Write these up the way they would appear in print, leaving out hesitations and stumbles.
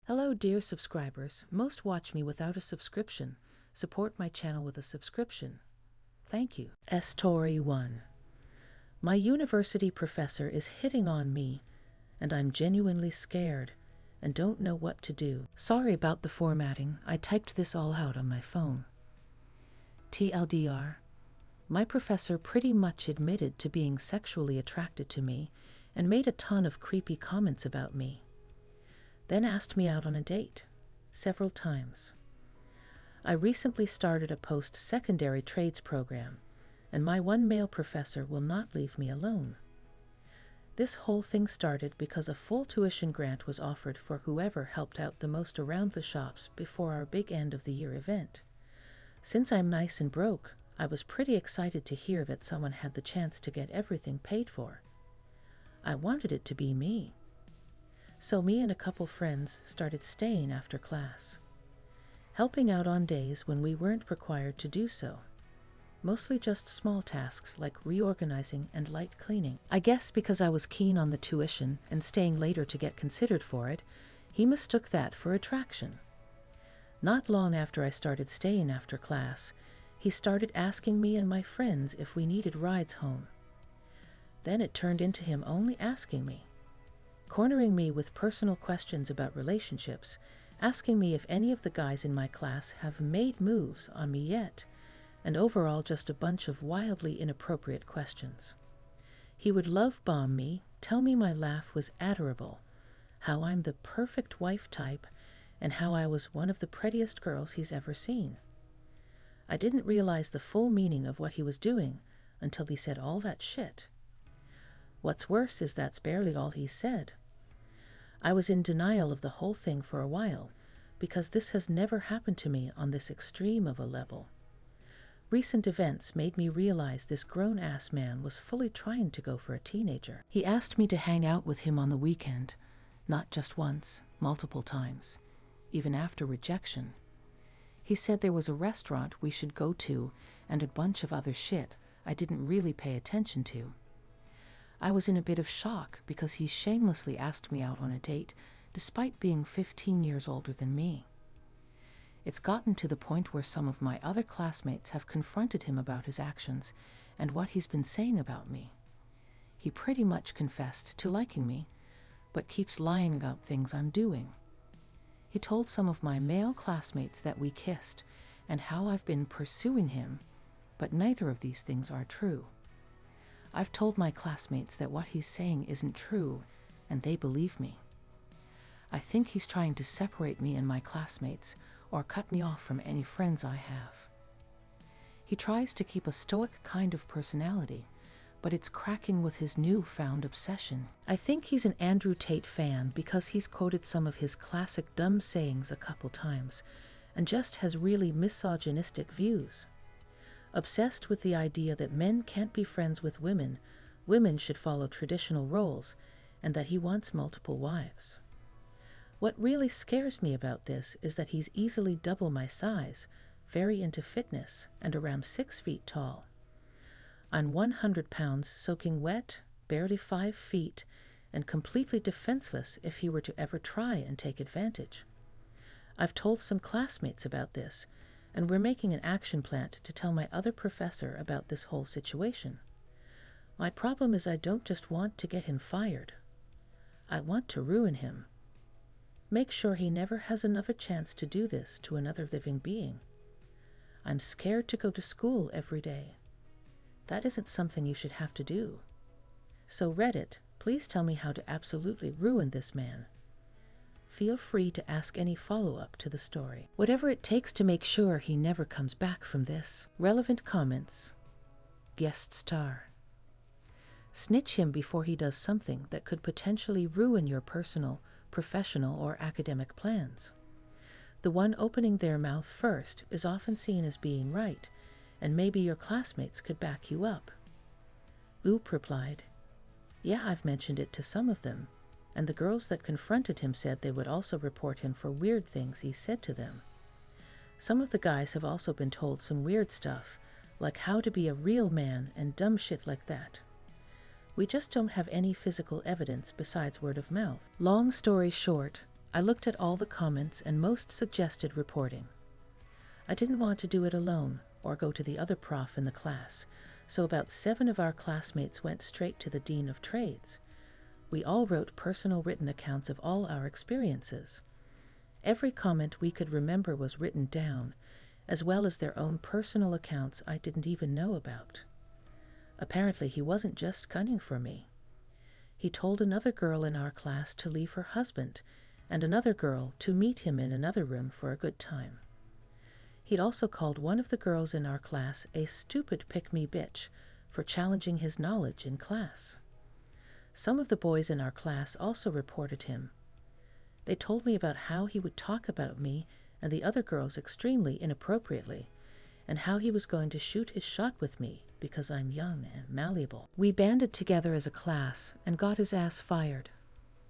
Hello, dear subscribers. Most watch me without a subscription. Support my channel with a subscription. Thank you. Story 1. My university professor is hitting on me, and I'm genuinely scared and don't know what to do. Sorry about the formatting. I typed this all out on my phone. TLDR. My professor pretty much admitted to being sexually attracted to me and made a ton of creepy comments about me. Then asked me out on a date, several times. I recently started a post-secondary trades program, and my one male professor will not leave me alone. This whole thing started because a full tuition grant was offered for whoever helped out the most around the shops before our big end-of-the-year event. Since I'm nice and broke, I was pretty excited to hear that someone had the chance to get everything paid for. I wanted it to be me. So me and a couple friends started staying after class, helping out on days when we weren't required to do so. Mostly just small tasks like reorganizing and light cleaning. I guess because I was keen on the tuition and staying later to get considered for it, he mistook that for attraction. Not long after I started staying after class, he started asking me and my friends if we needed rides home. Then it turned into him only asking me, cornering me with personal questions about relationships, asking me if any of the guys in my class have made moves on me yet, and overall just a bunch of wildly inappropriate questions. He would love bomb me, tell me my laugh was adorable, how I'm the perfect wife type, and how I was one of the prettiest girls he's ever seen. I didn't realize the full meaning of what he was doing until he said all that shit. What's worse is that's barely all he said. I was in denial of the whole thing for a while, because this has never happened to me on this extreme of a level. Recent events made me realize this grown-ass man was fully trying to go for a teenager. He asked me to hang out with him on the weekend, not just once, multiple times, even after rejection. He said there was a restaurant we should go to and a bunch of other shit I didn't really pay attention to. I was in a bit of shock because he shamelessly asked me out on a date despite being 15 years older than me. It's gotten to the point where some of my other classmates have confronted him about his actions and what he's been saying about me. He pretty much confessed to liking me, but keeps lying about things I'm doing. He told some of my male classmates that we kissed and how I've been pursuing him, but neither of these things are true. I've told my classmates that what he's saying isn't true, and they believe me. I think he's trying to separate me and my classmates or cut me off from any friends I have. He tries to keep a stoic kind of personality, but it's cracking with his newfound obsession. I think he's an Andrew Tate fan because he's quoted some of his classic dumb sayings a couple times and just has really misogynistic views. Obsessed with the idea that men can't be friends with women, women should follow traditional roles, and that he wants multiple wives. What really scares me about this is that he's easily double my size, very into fitness, and around 6 feet tall. I'm 100 pounds soaking wet, barely 5 feet, and completely defenseless if he were to ever try and take advantage. I've told some classmates about this, and we're making an action plan to tell my other professor about this whole situation. My problem is I don't just want to get him fired. I want to ruin him. Make sure he never has another chance to do this to another living being. I'm scared to go to school every day. That isn't something you should have to do. So Reddit, please tell me how to absolutely ruin this man. Feel free to ask any follow-up to the story. Whatever it takes to make sure he never comes back from this. Relevant comments. Guest star. Snitch him before he does something that could potentially ruin your personal, professional, or academic plans. The one opening their mouth first is often seen as being right, and maybe your classmates could back you up. Oop replied, "Yeah, I've mentioned it to some of them, and the girls that confronted him said they would also report him for weird things he said to them. Some of the guys have also been told some weird stuff, like how to be a real man and dumb shit like that. We just don't have any physical evidence besides word of mouth. Long story short, I looked at all the comments and most suggested reporting. I didn't want to do it alone or go to the other prof in the class, so about 7 of our classmates went straight to the Dean of Trades. We all wrote personal written accounts of all our experiences. Every comment we could remember was written down, as well as their own personal accounts I didn't even know about. Apparently he wasn't just gunning for me. He told another girl in our class to leave her husband, and another girl to meet him in another room for a good time. He'd also called one of the girls in our class a stupid pick-me bitch for challenging his knowledge in class. Some of the boys in our class also reported him. They told me about how he would talk about me and the other girls extremely inappropriately, and how he was going to shoot his shot with me because I'm young and malleable. We banded together as a class and got his ass fired.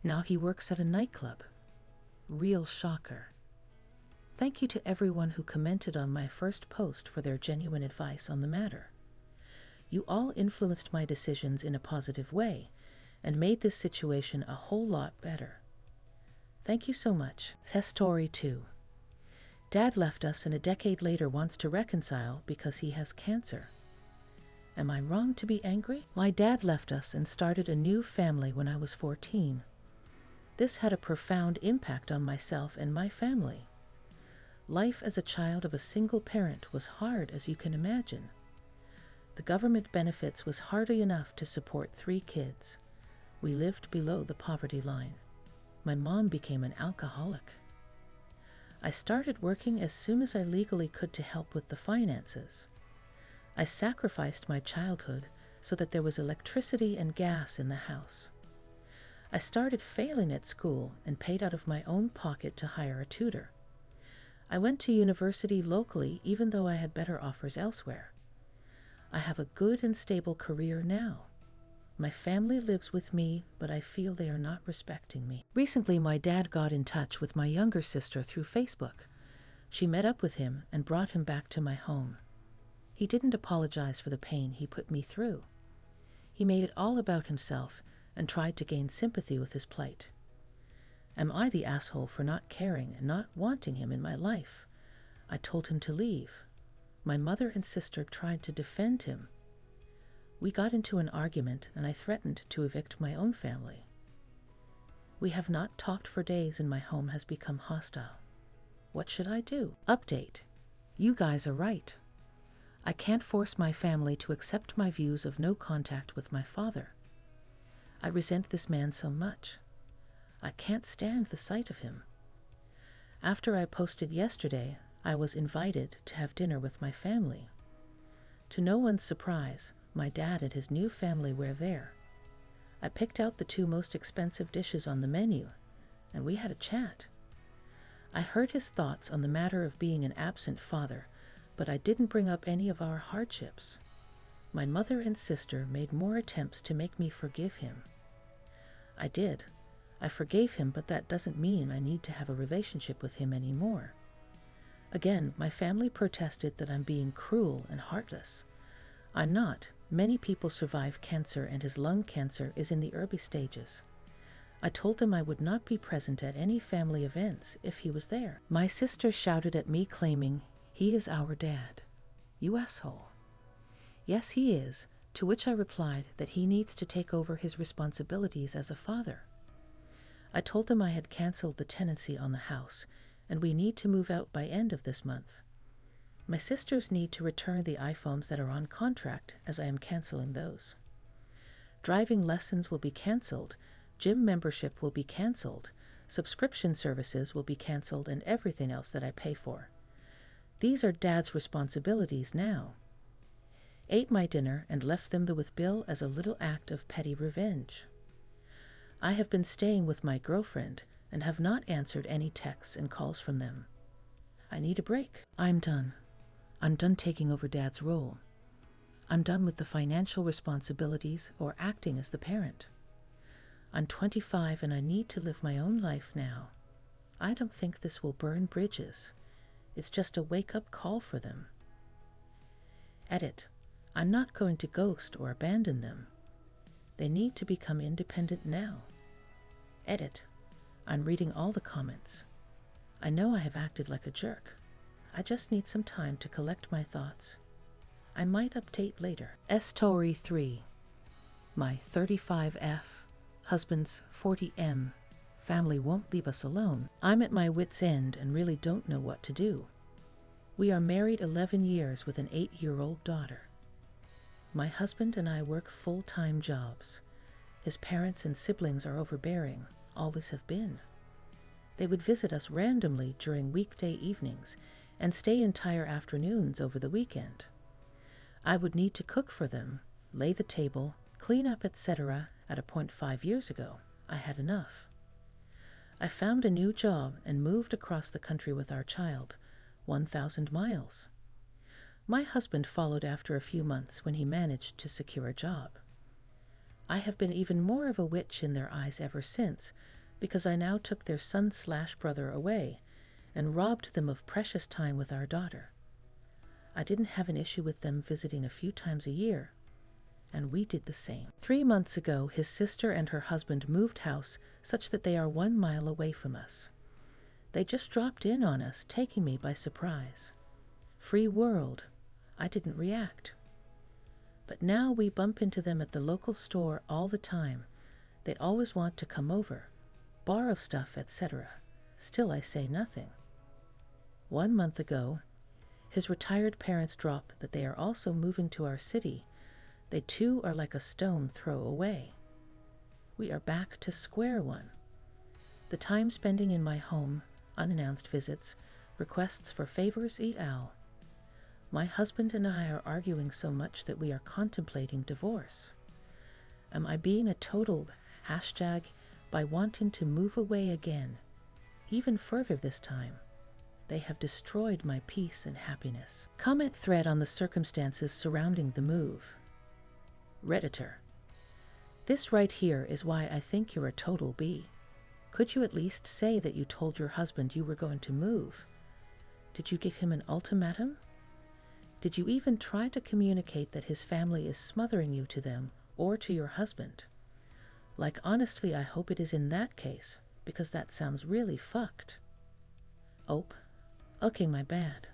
Now he works at a nightclub. Real shocker. Thank you to everyone who commented on my first post for their genuine advice on the matter. You all influenced my decisions in a positive way and made this situation a whole lot better. Thank you so much. Test story 2. Dad left us and a decade later wants to reconcile because he has cancer. Am I wrong to be angry? My dad left us and started a new family when I was 14. This had a profound impact on myself and my family. Life as a child of a single parent was hard, as you can imagine. The government benefits was hardly enough to support 3 kids. We lived below the poverty line. My mom became an alcoholic. I started working as soon as I legally could to help with the finances. I sacrificed my childhood so that there was electricity and gas in the house. I started failing at school and paid out of my own pocket to hire a tutor. I went to university locally even though I had better offers elsewhere. I have a good and stable career now. My family lives with me, but I feel they are not respecting me. Recently, my dad got in touch with my younger sister through Facebook. She met up with him and brought him back to my home. He didn't apologize for the pain he put me through. He made it all about himself and tried to gain sympathy with his plight. Am I the asshole for not caring and not wanting him in my life? I told him to leave. My mother and sister tried to defend him. We got into an argument and I threatened to evict my own family. We have not talked for days and my home has become hostile. What should I do? Update. You guys are right. I can't force my family to accept my views of no contact with my father. I resent this man so much. I can't stand the sight of him. After I posted yesterday, I was invited to have dinner with my family. To no one's surprise, my dad and his new family were there. I picked out the 2 most expensive dishes on the menu, and we had a chat. I heard his thoughts on the matter of being an absent father, but I didn't bring up any of our hardships. My mother and sister made more attempts to make me forgive him. I did. I forgave him, but that doesn't mean I need to have a relationship with him anymore. Again, my family protested that I'm being cruel and heartless. I'm not. Many people survive cancer and his lung cancer is in the early stages. I told them I would not be present at any family events if he was there. My sister shouted at me claiming, "He is our dad." You asshole. Yes, he is, to which I replied that he needs to take over his responsibilities as a father. I told them I had canceled the tenancy on the house and we need to move out by end of this month. My sisters need to return the iPhones that are on contract, as I am canceling those. Driving lessons will be canceled, gym membership will be canceled, subscription services will be canceled, and everything else that I pay for. These are Dad's responsibilities now. Ate my dinner and left them with Bill as a little act of petty revenge. I have been staying with my girlfriend and have not answered any texts and calls from them. I need a break. I'm done. I'm done taking over Dad's role. I'm done with the financial responsibilities or acting as the parent. I'm 25 and I need to live my own life now. I don't think this will burn bridges. It's just a wake-up call for them. Edit. I'm not going to ghost or abandon them. They need to become independent now. Edit. I'm reading all the comments. I know I have acted like a jerk. I just need some time to collect my thoughts. I might update later. Story 3. My 35F, husband's 40M. Family won't leave us alone. I'm at my wit's end and really don't know what to do. We are married 11 years with an 8-year-old daughter. My husband and I work full-time jobs. His parents and siblings are overbearing, always have been. They would visit us randomly during weekday evenings and stay entire afternoons over the weekend. I would need to cook for them, lay the table, clean up, etc. At a point 5 years ago, I had enough. I found a new job and moved across the country with our child, 1,000 miles. My husband followed after a few months when he managed to secure a job. I have been even more of a witch in their eyes ever since, because I now took their son/brother away and robbed them of precious time with our daughter. I didn't have an issue with them visiting a few times a year, and we did the same. 3 months ago, his sister and her husband moved house such that they are 1 mile away from us. They just dropped in on us, taking me by surprise. Free world. I didn't react. But now we bump into them at the local store all the time. They always want to come over, borrow stuff, etc. Still, I say nothing. 1 month ago, his retired parents drop that they are also moving to our city. They too are like a stone throw away. We are back to square one. The time spending in my home, unannounced visits, requests for favors et al. My husband and I are arguing so much that we are contemplating divorce. Am I being a total # by wanting to move away again, even further this time? They have destroyed my peace and happiness. Comment thread on the circumstances surrounding the move. Redditor. This right here is why I think you're a total B. Could you at least say that you told your husband you were going to move? Did you give him an ultimatum? Did you even try to communicate that his family is smothering you to them or to your husband? Like, honestly, I hope it is in that case, because that sounds really fucked. Oh, okay, my bad.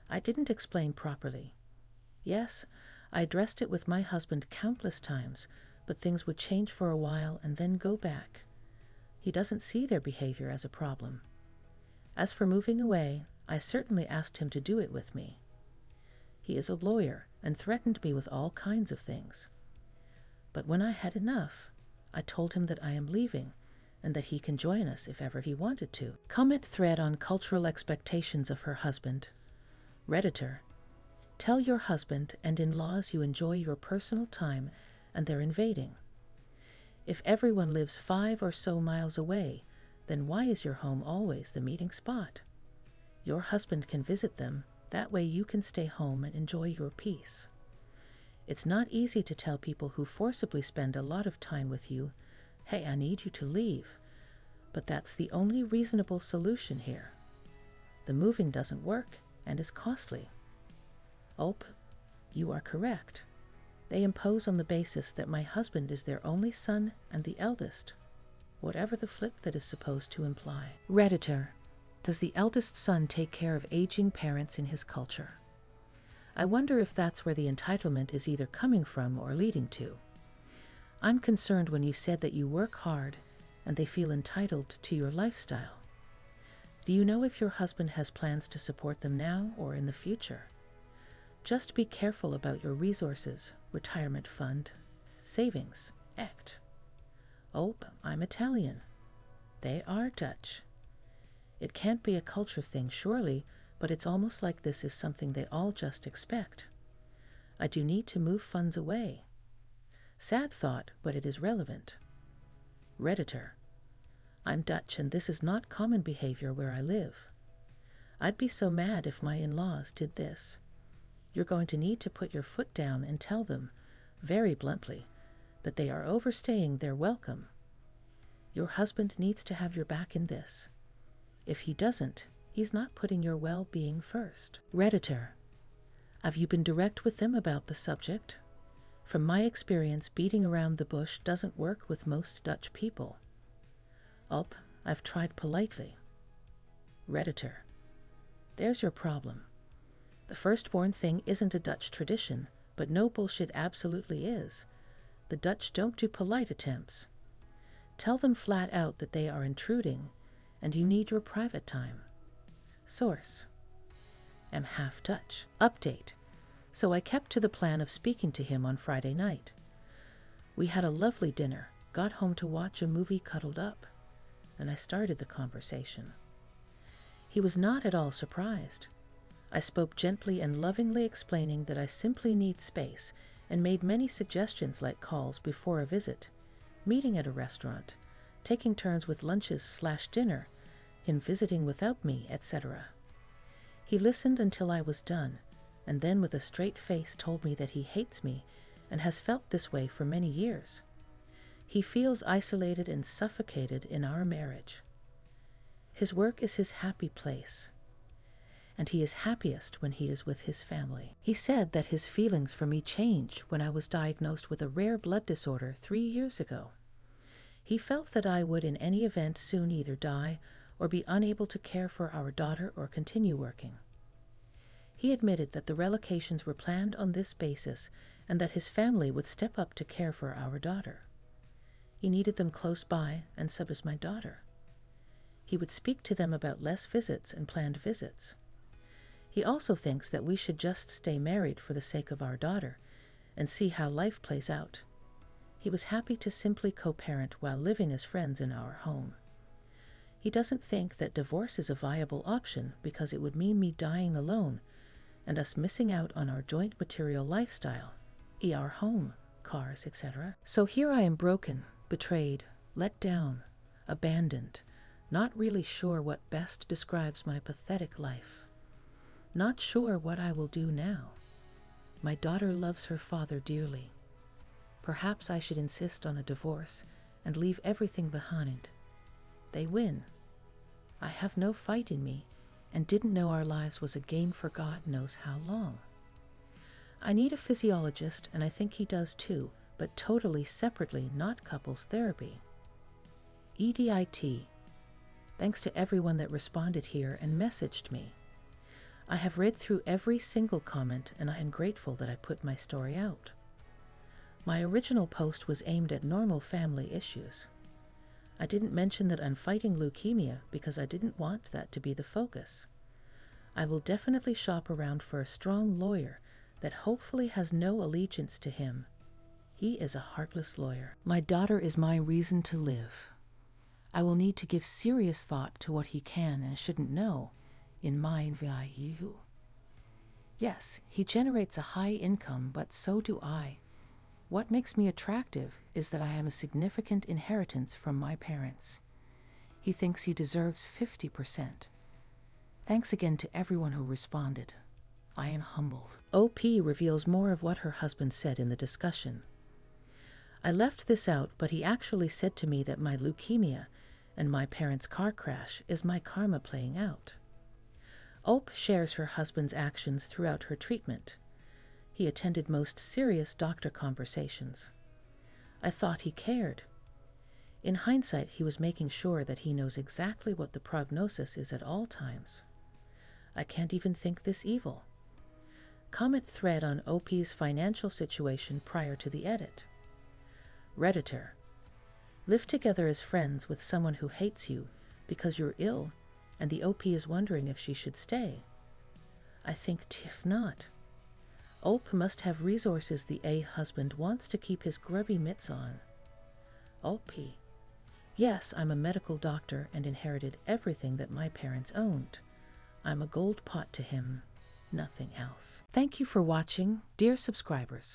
I didn't explain properly. Yes, I addressed it with my husband countless times, but things would change for a while and then go back. He doesn't see their behavior as a problem. As for moving away, I certainly asked him to do it with me. He is a lawyer and threatened me with all kinds of things. But when I had enough, I told him that I am leaving and that he can join us if ever he wanted to. Comment thread on cultural expectations of her husband. Redditor. Tell your husband and in-laws you enjoy your personal time and they're invading. If everyone lives 5 or so miles away, then why is your home always the meeting spot? Your husband can visit them, that way you can stay home and enjoy your peace. It's not easy to tell people who forcibly spend a lot of time with you, hey, I need you to leave, but that's the only reasonable solution here. The moving doesn't work and is costly. Oh, you are correct. They impose on the basis that my husband is their only son and the eldest, whatever the flip that is supposed to imply. Redditor. Does the eldest son take care of aging parents in his culture? I wonder if that's where the entitlement is either coming from or leading to. I'm concerned when you said that you work hard and they feel entitled to your lifestyle. Do you know if your husband has plans to support them now or in the future? Just be careful about your resources, retirement fund, savings, act. Oh, I'm Italian. They are Dutch. It can't be a culture thing, surely, but it's almost like this is something they all just expect. I do need to move funds away. Sad thought, but it is relevant. Redditor. I'm Dutch and this is not common behavior where I live. I'd be so mad if my in-laws did this. You're going to need to put your foot down and tell them, very bluntly, that they are overstaying their welcome. Your husband needs to have your back in this. If he doesn't, he's not putting your well-being first. Redditor. Have you been direct with them about the subject? From my experience, beating around the bush doesn't work with most Dutch people. Oh, I've tried politely. Redditor. There's your problem. The firstborn thing isn't a Dutch tradition, but no bullshit absolutely is. The Dutch don't do polite attempts. Tell them flat out that they are intruding, and you need your private time. Source. Am half Dutch. Update. So I kept to the plan of speaking to him on Friday night. We had a lovely dinner, got home to watch a movie cuddled up, and I started the conversation. He was not at all surprised. I spoke gently and lovingly, explaining that I simply need space, and made many suggestions like calls before a visit, meeting at a restaurant, taking turns with lunches/dinner, him visiting without me, etc. He listened until I was done, and then with a straight face told me that he hates me and has felt this way for many years. He feels isolated and suffocated in our marriage. His work is his happy place, and he is happiest when he is with his family. He said that his feelings for me changed when I was diagnosed with a rare blood disorder 3 years ago. He felt that I would in any event soon either die or be unable to care for our daughter or continue working. He admitted that the relocations were planned on this basis and that his family would step up to care for our daughter. He needed them close by, and so does my daughter. He would speak to them about less visits and planned visits. He also thinks that we should just stay married for the sake of our daughter and see how life plays out. He was happy to simply co-parent while living as friends in our home. He doesn't think that divorce is a viable option because it would mean me dying alone and us missing out on our joint material lifestyle, our home, cars, etc. So here I am, broken, betrayed, let down, abandoned, not really sure what best describes my pathetic life. Not sure what I will do now. My daughter loves her father dearly. Perhaps I should insist on a divorce and leave everything behind. They win. I have no fight in me and didn't know our lives was a game for God knows how long. I need a physiologist, and I think he does too, but totally separately, not couples therapy. EDIT. Thanks to everyone that responded here and messaged me. I have read through every single comment, and I am grateful that I put my story out. My original post was aimed at normal family issues. I didn't mention that I'm fighting leukemia because I didn't want that to be the focus. I will definitely shop around for a strong lawyer that hopefully has no allegiance to him. He is a heartless lawyer. My daughter is my reason to live. I will need to give serious thought to what he can and shouldn't know in my value. Yes, he generates a high income, but so do I. What makes me attractive is that I have a significant inheritance from my parents. He thinks he deserves 50%. Thanks again to everyone who responded. I am humbled. OP reveals more of what her husband said in the discussion. I left this out, but he actually said to me that my leukemia and my parents' car crash is my karma playing out. OP shares her husband's actions throughout her treatment. He attended most serious doctor conversations. I thought he cared. In hindsight, he was making sure that he knows exactly what the prognosis is at all times. I can't even think this evil. Comment thread on OP's financial situation prior to the edit. Redditor. Live together as friends with someone who hates you because you're ill, and the OP is wondering if she should stay. I think tiff not. OP must have resources the husband wants to keep his grubby mitts on. OP. Yes, I'm a medical doctor and inherited everything that my parents owned. I'm a gold pot to him, nothing else. Thank you for watching, dear subscribers.